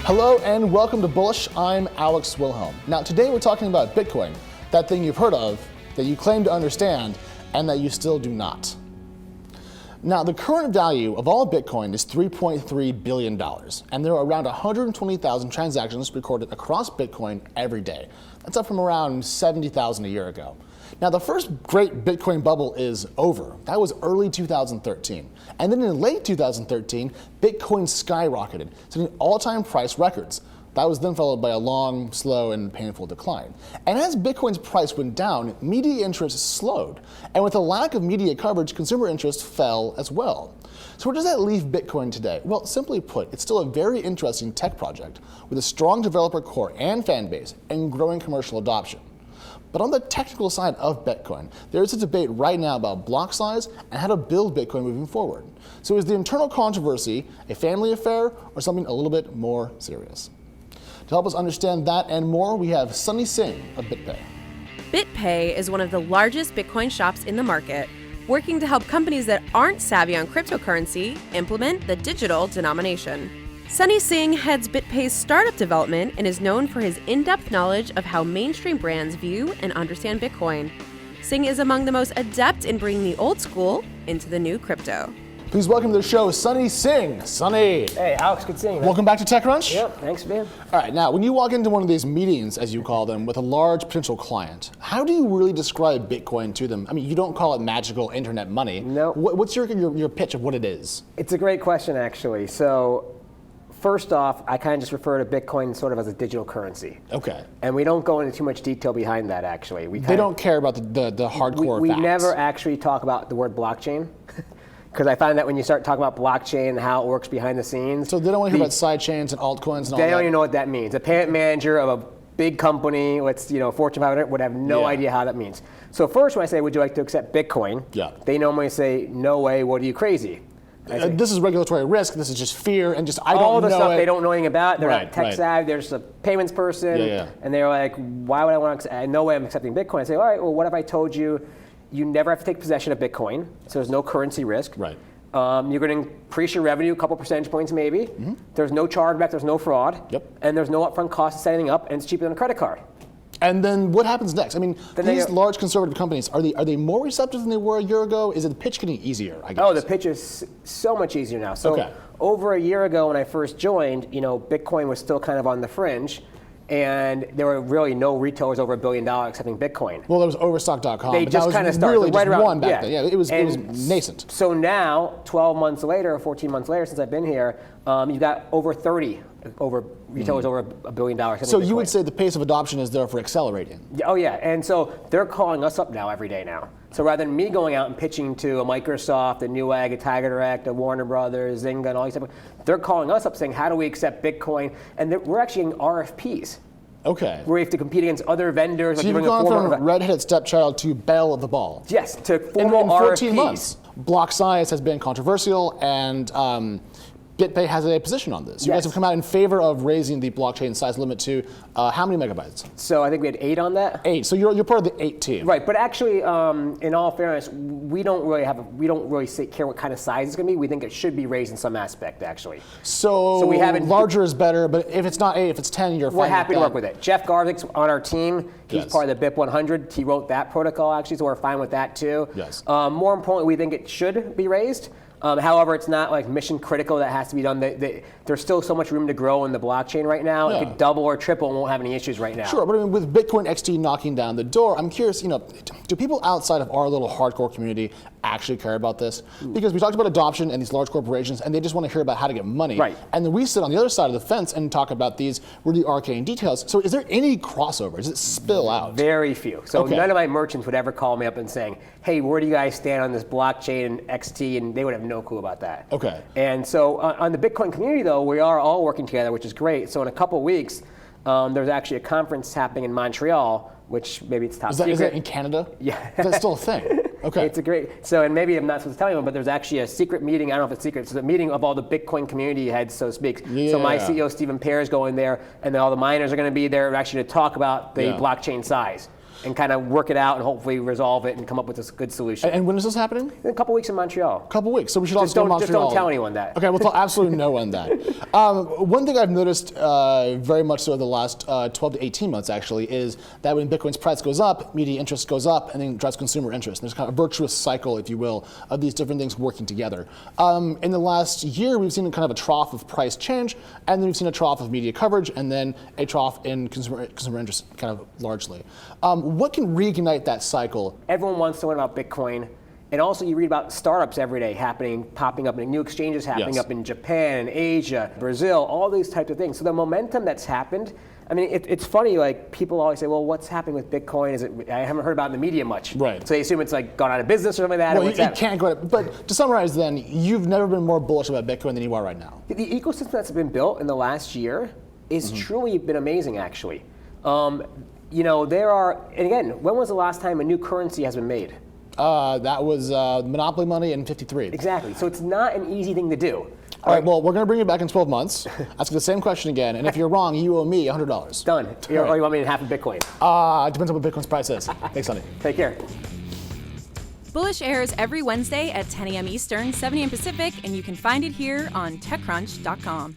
Hello and welcome to Bullish. I'm Alex Wilhelm. Now today we're talking about Bitcoin, that thing you've heard of, that you claim to understand, and that you still do not. Now the current value of all Bitcoin is $3.3 billion, and there are around 120,000 transactions recorded across Bitcoin every day. That's up from around 70,000 a year ago. Now the first great Bitcoin bubble is over. That was early 2013. And then in late 2013, Bitcoin skyrocketed, setting all-time price records. That was then followed by a long, slow, and painful decline. And as Bitcoin's price went down, media interest slowed. And with a lack of media coverage, consumer interest fell as well. So where does that leave Bitcoin today? Well, simply put, it's still a very interesting tech project with a strong developer core and fan base and growing commercial adoption. But on the technical side of Bitcoin, there is a debate right now about block size and how to build Bitcoin moving forward. So is the internal controversy a family affair or something a little bit more serious? To help us understand that and more, we have Sonny Singh of Bitpay. Bitpay is one of the largest Bitcoin shops in the market, working to help companies that aren't savvy on cryptocurrency implement the digital denomination. Sonny Singh heads Bitpay's startup development and is known for his in-depth knowledge of how mainstream brands view and understand Bitcoin. Singh is among the most adept in bringing the old school into the new crypto. Please welcome to the show, Sonny Singh. Sonny. Hey, Alex, good seeing you. Welcome back to TechCrunch. Yep, thanks, man. All right, now, when you walk into one of these meetings, as you call them, with a large potential client, how do you really describe Bitcoin to them? I mean, you don't call it magical internet money. No. What's your pitch of what it is? It's a great question, actually. So, first off, I kind of just refer to Bitcoin sort of as a digital currency. Okay. And we don't go into too much detail behind that, actually. They don't care about the hardcore We facts. never actually talk about the word blockchain. Because I find that when you start talking about blockchain and how it works behind the scenes. So they don't want to hear about side chains and altcoins and all that? They don't even know what that means. A payment manager of a big company, Fortune 500, would have no idea how that means. So first when I say, would you like to accept Bitcoin? Yeah. They normally say, no way, what are you, crazy? This is regulatory risk, this is just fear, and just I don't know all the stuff it. they don't know anything about. They're Right, not tech right. savvy, they're just a payments person. And they're like, why would I want to accept, no way I'm accepting Bitcoin. I say, all right, well, what if I told you, you never have to take possession of Bitcoin, so there's no currency risk. Right. You're going to increase your revenue a couple percentage points maybe. Mm-hmm. There's no chargeback, there's no fraud. Yep. And there's no upfront cost of setting up, and it's cheaper than a credit card. And then what happens next? I mean, Then these large conservative companies, are they more receptive than they were a year ago? Is it the pitch getting easier, I guess? Oh, the pitch is so much easier now. So over a year ago when I first joined, Bitcoin was still kind of on the fringe. And there were really no retailers over $1 billion accepting Bitcoin. Well, there was Overstock.com. They but just kind of started really right just around one back then. Yeah, it was nascent. So now, 12 months later, or 14 months later, since I've been here, you've got over 30 retailers over $1 billion. So Bitcoin. You would say the pace of adoption is therefore accelerating. Oh yeah, and so they're calling us up now every day now. So rather than me going out and pitching to a Microsoft, a Newegg, a Tiger Direct, a Warner Brothers, Zynga, and all these stuff, they're calling us up saying, how do we accept Bitcoin? And we're actually in RFPs. Okay. Where we have to compete against other vendors. So you've gone from redheaded stepchild to belle of the ball. Yes, to formal in 14 RFPs. months. Block size has been controversial, and Bitpay has a position on this. You guys have come out in favor of raising the blockchain size limit to how many megabytes? So I think we had 8 on that. 8. So you're part of the 8 team. Right, but actually, in all fairness, we don't really care what kind of size it's going to be. We think it should be raised in some aspect, actually. So we haven't. Larger is better, but if it's not 8, if it's 10, you're fine. We're happy to work with it. Jeff Garvik's on our team. He's part of the BIP 100. He wrote that protocol actually, so we're fine with that too. Yes. More importantly, we think it should be raised. However, it's not like mission critical that has to be done. There's still so much room to grow in the blockchain right now. It could double or triple and won't have any issues right now. Sure, but I mean, with Bitcoin XT knocking down the door, I'm curious, do people outside of our little hardcore community actually care about this? Because we talked about adoption and these large corporations, and they just want to hear about how to get money. Right. And then we sit on the other side of the fence and talk about these really arcane details. So is there any crossover? Does it spill out? Very few. So none of my merchants would ever call me up and saying, hey, where do you guys stand on this blockchain and XT? And they would have no clue about that. Okay. And so on the Bitcoin community, though, we are all working together, which is great. So in a couple weeks, there's actually a conference happening in Montreal, which maybe it's top secret. Is that in Canada? Yeah. That's still a thing. Okay. It's a great, so, and maybe I'm not supposed to tell you, but there's actually a secret meeting, I don't know if it's secret, it's a meeting of all the Bitcoin community heads, so to speak. Yeah. So my CEO, Stephen Pear, is going there, and then all the miners are going to be there actually to talk about the blockchain size. and kind of work it out and hopefully resolve it and come up with a good solution. And when is this happening? In a couple weeks in Montreal. A couple weeks. So we should all Just go to don't, just Montreal. don't tell anyone that. Okay, we'll tell absolutely no one that. One thing I've noticed very much so the last 12 to 18 months actually is that when Bitcoin's price goes up, media interest goes up, and then drives consumer interest. There's kind of a virtuous cycle, if you will, of these different things working together. In the last year, we've seen kind of a trough of price change, and then we've seen a trough of media coverage, and then a trough in consumer interest, kind of largely. What can reignite that cycle? Everyone wants to learn about Bitcoin. And also you read about startups every day popping up, and new exchanges happening Yes. up in Japan, Asia, Brazil, all these types of things. So the momentum that's happened, I mean, it's funny, like people always say, well, what's happening with Bitcoin? I haven't heard about it in the media much. Right. So they assume it's like gone out of business or something like that. Well, you can't go. But to summarize, then, you've never been more bullish about Bitcoin than you are right now. The ecosystem that's been built in the last year is truly been amazing, actually. There are, and again, when was the last time a new currency has been made? That was Monopoly money in '53. Exactly. So it's not an easy thing to do. All right, well, we're going to bring you back in 12 months. Ask you the same question again, and if you're wrong, you owe me $100. Done. Or you want me to half a Bitcoin? It depends on what Bitcoin's price is. Thanks, Sonny. Take care. Bullish airs every Wednesday at 10 a.m. Eastern, 7 a.m. Pacific, and you can find it here on TechCrunch.com.